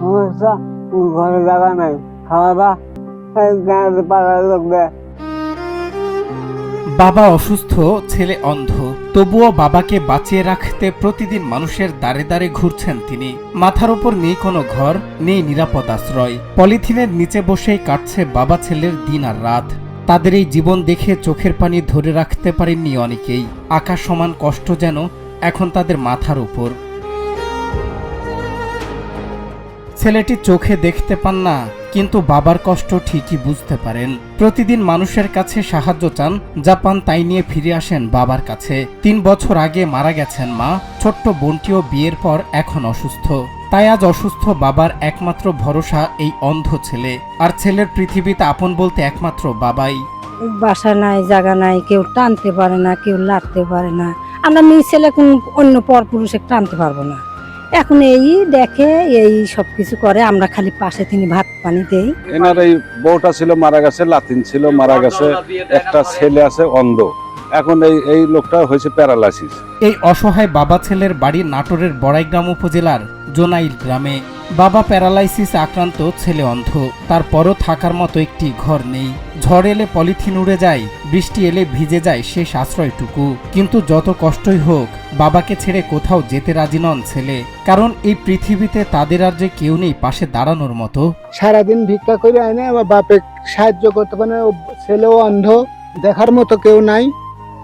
সমস্যা, ঘরে জায়গা নাই, খাওয়া দাওয়া পাড়ার লোক দেয়। বাবা অসুস্থ, ছেলে অন্ধ, তবুও বাবাকে বাঁচিয়ে রাখতে প্রতিদিন মানুষের দ্বারে দ্বারে ঘুরছেন তিনি। মাথার উপর নেই কোনো ঘর, নেই নিরাপদ আশ্রয়। পলিথিনের নিচে বসেই কাটছে বাবা ছেলের দিন আর রাত। তাদের এই জীবন দেখে চোখের পানি ধরে রাখতে পারেননি অনেকেই। আকাশ সমান কষ্ট যেন এখন তাদের মাথার উপর। ছেলেটি চোখে দেখতে পান না, কিন্তু বাবার কষ্ট ঠিকই বুঝতে পারেন। প্রতিদিন মানুষের কাছে সাহায্য চান, যা পান তাই নিয়ে ফিরে আসেন বাবার কাছে। 3 বছর আগে মারা গেছেন মা, ছোট্ট বোনটিও বিয়ের পর এখন অসুস্থ। তাই আজ অসুস্থ বাবার একমাত্র ভরসা এই অন্ধ ছেলে। আর ছেলের পৃথিবীতে আপন বলতে একমাত্র বাবাই। বাসা নাই, জায়গা নাই, কেউ টানতে পারে না, কেউ লাড়তে পারে না। আমরা মেয়ে ছেলে কোন অন্য পরপুরুষে টানতে পারবো না। এখন এই দেখে, এই সব কিছু করে, আমরা খালি পাশে তিনি ভাত পানি দেই। এনার এই বউটা ছিল মারা গেছে, লাতিন ছিল মারা গেছে, একটা ছেলে আছে অন্ধ। এখন এই লোকটা হয়েছে প্যারালাইসিস। এই অসহায় বাবা ছেলের বাড়ি নাটোরের বড়াইগ্রাম উপজেলার জোনাইল গ্রামে। বাবা প্যারালাইসিস আক্রান্ত, ছেলে অন্ধ। তারপরও থাকার মতো একটি ঘর নেই। ঝড় এলে পলিথিন উড়ে যায়, বৃষ্টি এলে ভিজে যায় শেষ আশ্রয়টুকু। কিন্তু যত কষ্টই হোক, বাবাকে ছেড়ে কোথাও যেতে রাজি নন ছেলে। কারণ এই পৃথিবীতে তাদের আর যে কেউ নেই পাশে দাঁড়ানোর মতো। সারাদিন ভিক্ষা করে আনে, আমার বাপে সাহায্য করতে পারে না, ছেলেও অন্ধ, দেখার মতো কেউ নাই,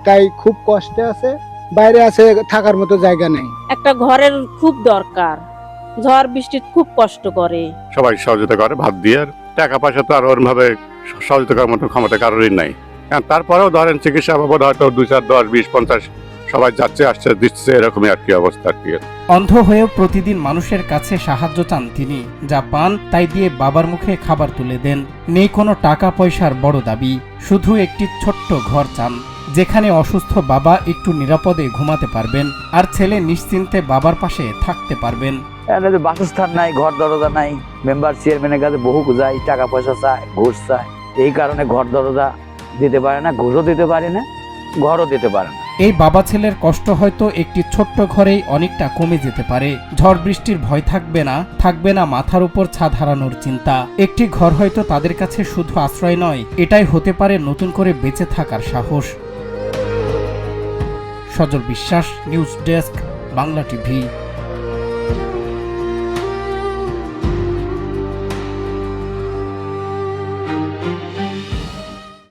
তাই খুব কষ্টে আছে। বাইরে আছে, থাকার মতো জায়গা নেই। একটা ঘরের খুব দরকার, ঝড় বৃষ্টির খুব কষ্ট করে। সবাই সহযোগিতা করে ভাত দিয়ে, আর টাকা পয়সা তো আর ওরভাবে সহযোগিতা করার মতো ক্ষমতা কারোরই নাই। তারপরেও ধরেন চিকিৎসা বাবদ হয়তো 2, 4, 10, 20, 50 সবাই যাচ্ছে আসছে দিচ্ছে, এরকমই আর কি অবস্থা আর কি। অন্ধ হয়েও প্রতিদিন মানুষের কাছে সাহায্য চান তিনি। যা পান তাই দিয়ে বাবার মুখে খাবার তুলে দেন। নেই কোনো টাকা পয়সার বড় দাবি, শুধু একটি ছোট্ট ঘর চান, যেখানে অসুস্থ বাবা একটু নিরাপদে ঘুমাতে পারবেন, আর ছেলে নিশ্চিন্তে বাবার পাশে থাকতে পারবেন। বাসস্থান নাই, ঘর দরজা নাই। মেম্বার চেয়ারম্যানের কাছে বহু যাই, টাকা পয়সা চায়, ঘুষ চায়। এই কারণে ঘর দরজা দিতে পারে না, ঘুষও দিতে পারে না, ঘরও দিতে পারে না। এই বাবা ছেলের কষ্ট হয়তো একটি ছোট্ট ঘরেই অনেকটা কমে যেতে পারে। ঝড় বৃষ্টির ভয় থাকবে না, থাকবে না মাথার উপর ছাদ হারানোর চিন্তা। একটি ঘর হয়তো তাদের কাছে শুধু আশ্রয় নয়, এটাই হতে পারে নতুন করে বেঁচে থাকার সাহস। সজল বিশ্বাস, নিউজ ডেস্ক, বাংলা টিভি।